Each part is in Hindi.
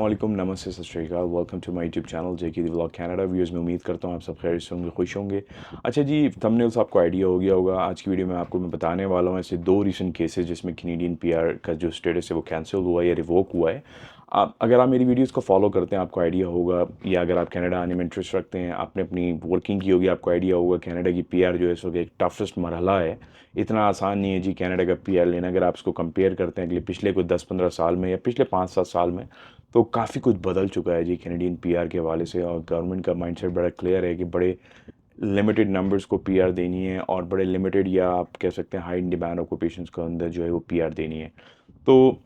अस्सलाम वालेकुम, नमस्ते, सत श्री अकाल। Welcome to my YouTube channel JK the vlog Canada. Viewers, मैं उम्मीद करता हूँ आप सब खैरियत से होंगे, खुश होंगे। अच्छा जी, थंबनेल से आपको आइडिया हो गया होगा। आज की वीडियो में आपको मैं बताने वाला हूँ ऐसे दो रीसेंट केसेस जिसमें कैनेडियन पीआर का जो स्टेटस है वो कैंसिल हुआ या रिवोक हुआ है। आप अगर आप मेरी वीडियोस को फॉलो करते हैं आपको आइडिया होगा, या अगर आप कनाडा आने में इंटरेस्ट रखते हैं, आपने अपनी वर्किंग की होगी, आपको आइडिया होगा कनाडा की पीआर जो है इस वक्त एक टफेस्ट मरहला है। इतना आसान नहीं है जी कनाडा का पीआर लेना। अगर आप इसको कंपेयर करते हैं अगले पिछले कोई 10-15 साल में या पिछले 5-7 साल में, तो काफ़ी कुछ बदल चुका है जी कैनेडियन पीआर के हवाले से। और गवर्नमेंट का माइंडसेट बड़ा क्लियर है कि बड़े लिमिटेड नंबर्स को पीआर देनी है, और बड़े लिमिटेड या आप कह सकते हैं हाई डिमांड ऑक्यूपेशंस के अंदर जो है वो पीआर देनी है। तो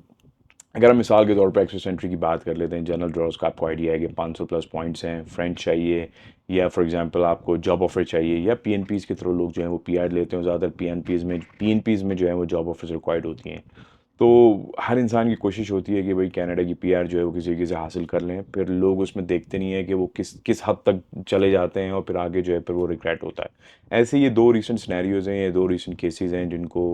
अगर हम मिसाल के तौर पर एक्सेस एंट्री की बात कर लेते हैं, जनरल ड्रॉज का आपको आइडिया है कि 500 प्लस पॉइंट्स हैं, फ्रेंच चाहिए, या फॉर एग्जांपल आपको जॉब ऑफर चाहिए, या पीएनपीज़ के थ्रू लोग जो हैं वो पीआर लेते हैं। ज़्यादातर पीएनपीज़ में जो है वो जॉब ऑफर्स रिक्वायर्ड होती हैं। तो हर इंसान की कोशिश होती है कि भाई कनाडा की पीआर जो है वो किसी तरीके से हासिल कर लें। फिर लोग उसमें देखते नहीं है कि वो किस किस हद तक चले जाते हैं, और फिर आगे जो है फिर वो रिग्रेट होता है। ऐसे ये दो रीसेंट सिनेरियोज़ हैं, ये दो रीसेंट केसेस हैं जिनको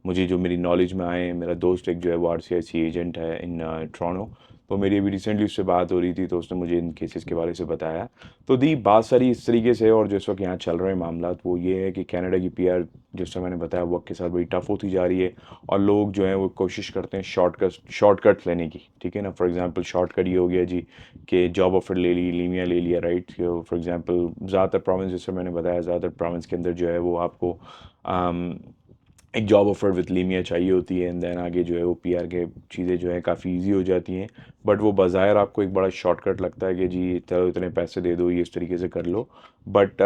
मुझे जो मेरी नॉलेज में आए। मेरा दोस्त एक जो है वो आरसीआईसी एजेंट है इन टोरंटो। तो मेरी अभी रिसेंटली उससे बात हो रही थी, तो उसने मुझे इन केसेस के बारे से बताया। तो दी बात सारी इस तरीके से, और जो इस वक्त यहाँ चल रहे हैं मामला वो ये है कि कनाडा की पीआर जिस मैंने बताया वक्त के साथ बड़ी टफ होती जा रही है। और लोग जो हैं वो कोशिश करते हैं शॉर्टकट्स लेने की, ठीक है ना। फॉर एग्जांपल शॉर्टकट ये हो गया जी कि जॉब ऑफर ले ली, लीमिया ले लिया, राइट। फॉर एग्जांपल ज़्यादातर प्रोविंस, जैसे मैंने बताया, ज़्यादातर प्रोविंस के अंदर जो है वो आपको एक जॉब ऑफर विथ लीमिया चाहिए होती है, एंड देन आगे जो है वो पीआर के चीज़ें जो है काफ़ी इजी हो जाती हैं। बट वो बाज़ाहिर आपको एक बड़ा शॉर्टकट लगता है कि जी चलो इतने पैसे दे दो, ये इस तरीके से कर लो। बट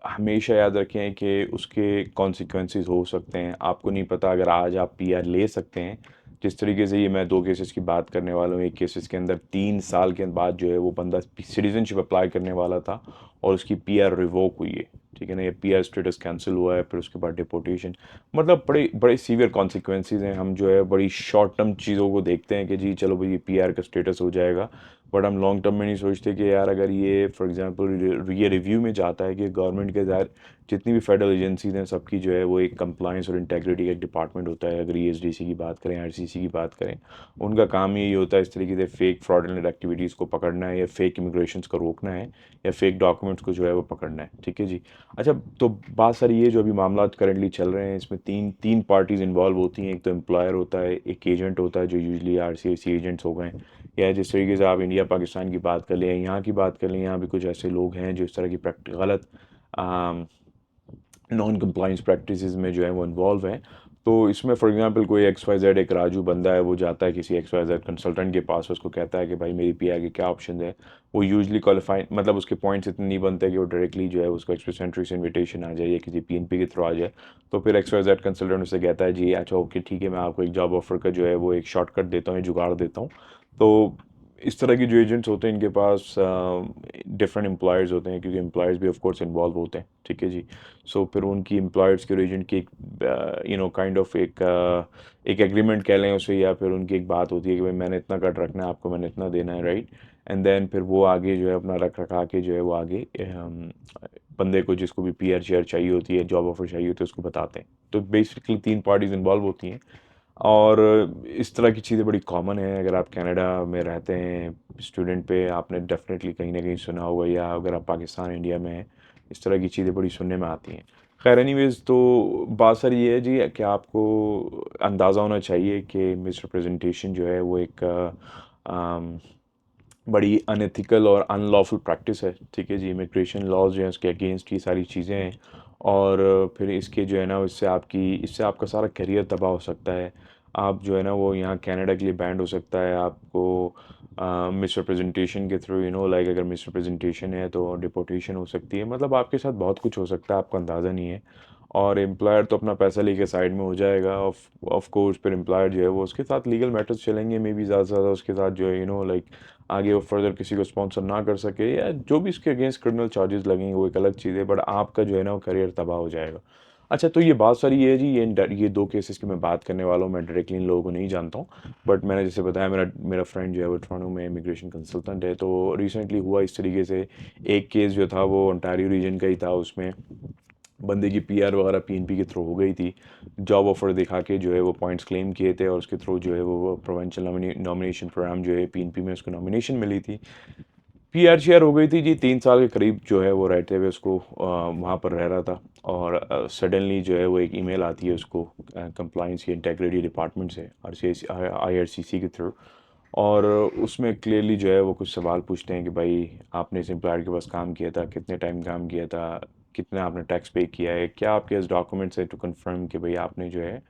हमेशा याद रखें कि उसके कॉन्सिक्वेंसेस हो सकते हैं, आपको नहीं पता। अगर आज आप पीआर ले सकते हैं, जिस तरीके से, ये मैं दो केसेस की बात करने वाला हूँ। एक केसेस के अंदर 3 साल के बाद जो है वो बंदा सिटीजनशिप अप्लाई करने वाला था, और उसकी पीआर रिवोक हुई है, ठीक है ना। ये पीआर स्टेटस कैंसिल हुआ है, फिर उसके बाद डिपोर्टेशन। मतलब बड़े बड़े सीवियर कॉन्सिक्वेंसेस हैं। हम जो है बड़ी शॉर्ट टर्म चीज़ों को देखते हैं कि जी चलो भाई ये पीआर का स्टेटस हो जाएगा, बट हम लॉन्ग टर्म में नहीं सोचते कि यार अगर ये फॉर एग्जांपल ये रिव्यू में जाता है कि गवर्नमेंट के ज़ाहिर जितनी भी फेडरल एजेंसीज हैं सबकी जो है वो एक कंप्लाइंस और इंटेग्रिटी का एक डिपार्टमेंट होता है। अगर ईएसडीसी की बात करें, आरसीसी की बात करें, उनका काम यही होता है इस तरीके से फेक फ्रॉडलेंट एक्टिविटीज़ को पकड़ना है, या फेक इमिग्रेशन को रोकना है, या फेक डॉक्यूमेंट्स को जो है वो पकड़ना है, ठीक है जी। अच्छा, तो बात सारी ये जो अभी मामला करंटली चल रहे हैं, इसमें तीन तीन पार्टीज़ इन्वॉल्व होती हैं। एक तो एम्प्लॉयर होता है, एक एजेंट होता है जो यूजली आरसीआईसी एजेंट्स हो गए, या जिस तरीके से आप इंडिया पाकिस्तान की बात कर लें, यहाँ की बात कर लें, यहाँ भी कुछ ऐसे लोग हैं जो इस तरह की गलत नॉन कंप्लाइंस प्रैक्टिसेस में जो है वो इन्वॉल्व हैं। तो इसमें फॉर एग्जांपल कोई एक्स वाई जेड एक राजू बंदा है, वो जाता है किसी एक्स वाई जेड कंसल्टेंट के पास, उसको कहता है कि भाई मेरी पीआर के क्या ऑप्शन है। वो यूजली क्वालिफाई, मतलब उसके पॉइंट्स इतने नहीं बनते कि वो डायरेक्टली जो है उसको एक्सप्रेस एंट्री से इन्विटेशन आ जाए या किसी पीएनपी के थ्रू आ जाए। तो फिर एक्स वाई जेड कंसल्टेंट उससे कहता है जी अच्छा ओके ठीक है, मैं आपको एक जॉब ऑफर का जो है वो एक शॉर्टकट देता हूँ, जुगाड़ देता हूँ। तो इस तरह के जो एजेंट्स होते हैं इनके पास डिफरेंट एम्प्लॉयर्स होते हैं, क्योंकि एम्प्लॉयर्स भी ऑफ कोर्स इन्वॉल्व होते हैं, ठीक है जी। सो फिर उनकी एम्प्लॉयर्स के और एजेंट की एक काइंड ऑफ एक एग्रीमेंट कह लें उसे, या फिर उनकी एक बात होती है कि भाई मैंने इतना कट रखना है, आपको मैंने इतना देना है, राइट। एंड देन फिर वो आगे जो है अपना रख रखा के जो है वो आगे बंदे को, जिसको भी पीआर शेयर चाहिए होती है, जॉब ऑफर चाहिए होती है, उसको बताते हैं। तो बेसिकली तीन पार्टीज इन्वॉल्व होती हैं, और इस तरह की चीज़ें बड़ी कॉमन है। अगर आप कनाडा में रहते हैं स्टूडेंट पे, आपने डेफिनेटली कहीं ना कहीं सुना होगा, या अगर आप पाकिस्तान इंडिया में हैं, इस तरह की चीज़ें बड़ी सुनने में आती हैं। खैर एनीवेज, तो बात सर ये है जी कि आपको अंदाज़ा होना चाहिए कि मिस रिप्रेजेंटेशन जो है वो एक बड़ी अनएथिकल और अनलॉफुल प्रैक्टिस है, ठीक है जी। इमिग्रेशन लॉज जो है उसके अगेंस्ट ये सारी चीज़ें हैं, और फिर इसके जो है ना इससे आपका सारा करियर तबाह हो सकता है। आप जो है ना वो यहाँ कनाडा के लिए बैंड हो सकता है आपको मिस रिप्रेजेंटेशन के थ्रू, लाइक अगर मिस रिप्रेजेंटेशन है तो डिपोर्टेशन हो सकती है। मतलब आपके साथ बहुत कुछ हो सकता है, आपको अंदाज़ा नहीं है। और एम्प्लॉयर तो अपना पैसा लेके साइड में हो जाएगा, ऑफ कोर्स। फिर एम्प्लॉयर जो है वो उसके साथ लीगल मैटर्स चलेंगे, मे बी ज़्यादा से ज़्यादा उसके साथ जो है लाइक आगे वो फर्दर किसी को स्पॉन्सर ना कर सके, या जो भी इसके अगेंस्ट क्रिमिनल चार्जेस लगेंगे वो एक अलग चीज़ है, बट आपका जो है ना वो करियर तबाह हो जाएगा। अच्छा, तो ये बात सारी ये है जी, ये दो केसेस की मैं बात करने वाला हूँ। मैं डायरेक्टली इन लोगों को नहीं जानता हूँ, बट मैंने जैसे बताया मेरा मेरा फ्रेंड जो है वो टोरंटो में इमिग्रेशन कंसल्टेंट है। तो रिसेंटली हुआ इस तरीके से, एक केस जो था वो ओंटारियो रीजन का ही था। उसमें बंदे की पीआर वगैरह पीएनपी के थ्रू हो गई थी, जॉब ऑफर दिखा के जो है वो पॉइंट्स क्लेम किए थे और उसके थ्रू जो है वो प्रोविंशियल नॉमिनेशन प्रोग्राम जो है पीएनपी में उसको नॉमिनेशन मिली थी। पीआर शेयर हो गई थी जी, 3 साल के करीब जो है वो रहते हुए उसको वहाँ पर रह रहा था और सडनली जो है वो एक ईमेल आती है उसको कंप्लाइंस या इंटेग्रिटी डिपार्टमेंट से आईआरसीसी के थ्रू, और उसमें क्लियरली जो है वो कुछ सवाल पूछते हैं कि भाई आपने इस एम्प्लॉयर के पास काम किया था, कितने टाइम काम किया था, कितना आपने टैक्स पे किया है, क्या आपके पास डॉक्यूमेंट्स है टू कंफर्म कि भाई आपने जो है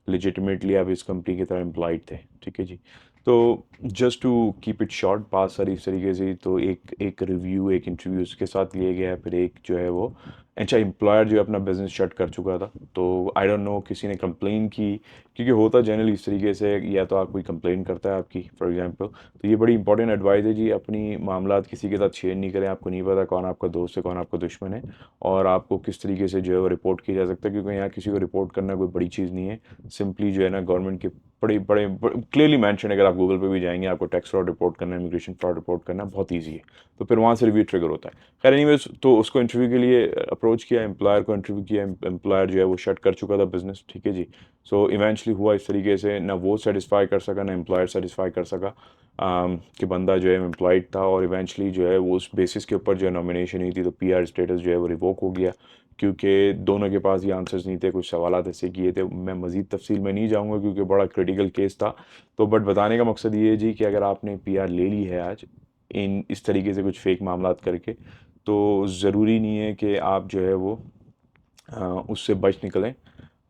लेजिटिमेटली आप इस कंपनी की तरह एम्प्लॉयड थे। ठीक है जी। तो just to keep it short, बात सारी इस तरीके से, तो एक एक रिव्यू, एक इंटरव्यू उसके साथ लिया गया, फिर एक जो है वो अच्छा एम्प्लॉयर जो है अपना बिजनेस शट कर चुका था। तो आई डोंट नो किसी ने कंप्लेन की, क्योंकि होता जनरली इस तरीके से, या तो आप कोई कंप्लेन करता है आपकी फॉर एग्जांपल, तो ये बड़ी इंपॉर्टेंट एडवाइस है जी, अपनी मामलात किसी के साथ शेयर नहीं करें। आपको नहीं पता कौन आपका दोस्त है, कौन आपका दुश्मन है, और आपको किस तरीके से जो है वो रिपोर्ट किया जा सकता है, क्योंकि यहाँ किसी को रिपोर्ट करना कोई बड़ी चीज़ नहीं है। सिंपली जो है ना गवर्नमेंट के बड़े बड़े क्लियरली मेंशन, अगर आप गूगल पे भी जाएंगे आपको टैक्स फ्रॉड रिपोर्ट करना, इमिग्रेशन फ्रॉड रिपोर्ट करना बहुत ईजी है, तो फिर वहाँ से रिव्यू ट्रिगर होता है। खैर एनीवेज, तो उसको इंटरव्यू के लिए अप्रोच किया, एम्प्लॉयर को इंटरव्यू किया, एम्प्लॉयर जो है वो शट कर चुका था बिजनेस। ठीक है जी। सो इवेंचुअली हुआ इस तरीके से, ना वो सेटिस्फाई कर सका ना एम्प्लॉयर सेटिस्फाई कर सका कि बंदा जो है एम्प्लॉयड था, और इवेंचुअली जो है वो उस बेसिस के ऊपर जो है नॉमिनेशन हुई थी, तो पीआर स्टेटस जो है वो रिवोक हो गया, क्योंकि दोनों के पास ये आंसर्स नहीं थे, कुछ सवाल ऐसे किए थे। मैं मज़ीद तफसील में नहीं जाऊंगा क्योंकि बड़ा क्रिटिकल केस था। तो बट बताने का मकसद ये है जी कि अगर आपने पीआर ले ली है आज इन इस तरीके से कुछ फेक मामलात करके, तो ज़रूरी नहीं है कि आप जो है वो उससे बच निकलें,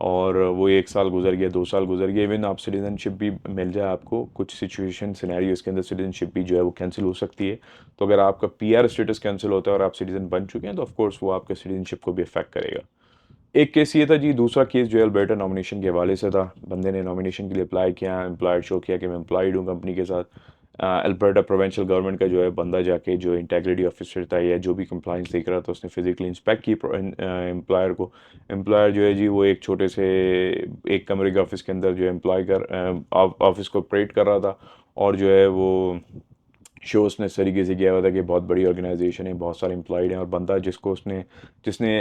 और वो 1 साल गुजर गया, 2 साल गुजर गया, इवन आप सिटीज़नशिप भी मिल जाए आपको, कुछ सिचुएशन सिनेरियोज़ के अंदर सिटीज़नशिप भी जो है वो कैंसिल हो सकती है। तो अगर आपका पीआर स्टेटस कैंसिल होता है और आप सिटीज़न बन चुके हैं, तो ऑफ कोर्स वो आपके सिटीज़नशिप को भी अफेक्ट करेगा। एक केस ये था जी, दूसरा केस जो है अल्बर्टा नॉमिनेशन के हवाले से था। बंदे ने नॉमिनेशन के लिए अप्लाई किया, एम्प्लॉयर शो किया कि मैं एम्प्लॉयड हूँ कंपनी के साथ। अल्बर्टा प्रोविंशियल गवर्नमेंट का जो है बंदा जाके जो इंटेग्रिटी ऑफिसर था या जो भी कंप्लाइंस देख रहा था, उसने फिजिकली इंस्पेक्ट की एम्प्लॉयर को। एम्प्लॉयर जो है जी वो एक छोटे से एक कमरे के ऑफिस के अंदर जो है एम्प्लॉय कर ऑफिस को ऑपरेट कर रहा था, और जो है वो शो उसने इस तरीके से किया हुआ था कि बहुत बड़ी ऑर्गेनाइजेशन है, बहुत सारे एम्प्लॉयड हैं, और बंदा जिसने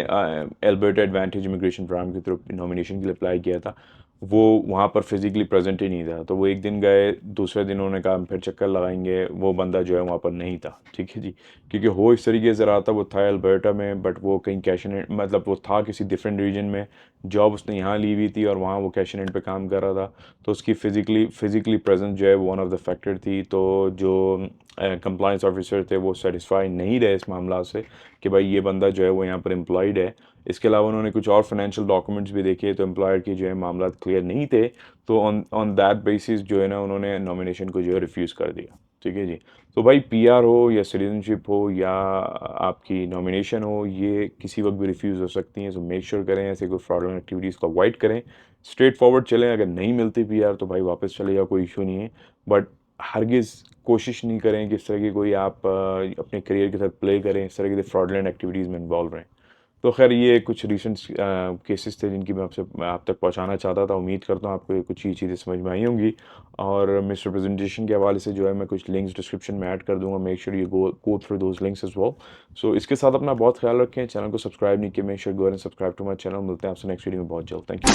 एल्बर्टा एडवांटेज इमिग्रेशन प्रोग्राम की तरफ नॉमिनेशन के लिए अप्लाई किया था, वो वहाँ पर फिजिकली प्रेजेंट ही नहीं था। तो वो एक दिन गए, दूसरे दिन उन्होंने कहा हम फिर चक्कर लगाएंगे, वो बंदा जो है वहाँ पर नहीं था। ठीक है जी। क्योंकि हो इस तरीके से रहा था, वो था एल्बर्टा में, बट वो कहीं कैशनेट, मतलब वो था किसी डिफरेंट रीजन में, जॉब उसने यहाँ ली हुई थी और वहाँ वो कैशनेट पे काम कर रहा था। तो उसकी फिजिकली प्रेजेंस जो है वो वन ऑफ द फैक्टर थी। तो जो कंप्लाइंस ऑफिसर थे वो सेटिस्फाई नहीं रहे इस मामला से कि भाई ये बंदा जो है वो यहाँ पर एम्प्लॉयड है। इसके अलावा उन्होंने कुछ और फाइनेंशियल डॉक्यूमेंट्स भी देखे, तो एम्प्लॉयर की जो है मामला क्लियर नहीं थे। तो ऑन ऑन दैट बेसिस जो है ना उन्होंने नॉमिनेशन को जो है रिफ्यूज़ कर दिया। ठीक है जी। तो भाई पीआर हो या सिटीजनशिप हो या आपकी नॉमिनेशन हो, ये किसी वक्त भी रिफ्यूज़ हो सकती हैं। सो मेक श्योर करें ऐसे कोई फ्रॉडलेंट एक्टिविटीज़ को अवॉइड करें, स्ट्रेट फॉरवर्ड चलें। अगर नहीं मिलती पीआर तो भाई वापस चले जाओ, कोई इशू नहीं है। बट हरगिज़ कोशिश नहीं करें कि इस तरह की कोई आप अपने करियर के साथ प्ले करें, इस तरह की फ्रॉडलेंट एक्टिविटीज़ में इन्वॉल्व रहें। तो खैर ये कुछ रिसेंट केसेस थे जिनकी मैं आप तक पहुंचाना चाहता था। उम्मीद करता हूँ आपको ये कुछ ही चीज़ें समझ में आई होंगी, और मिस रिप्रेजेंटेशन के हवाले से जो है मैं कुछ लिंक्स डिस्क्रिप्शन में ऐड कर दूंगा। Make sure you go through those links as well. So इसके साथ अपना बहुत ख्याल रखें। चैनल को सब्सक्राइब नहीं किया, make sure go and subscribe to my channel. मिलते हैं आपसे नेक्स्ट वीडियो में बहुत जल्द। Thank you.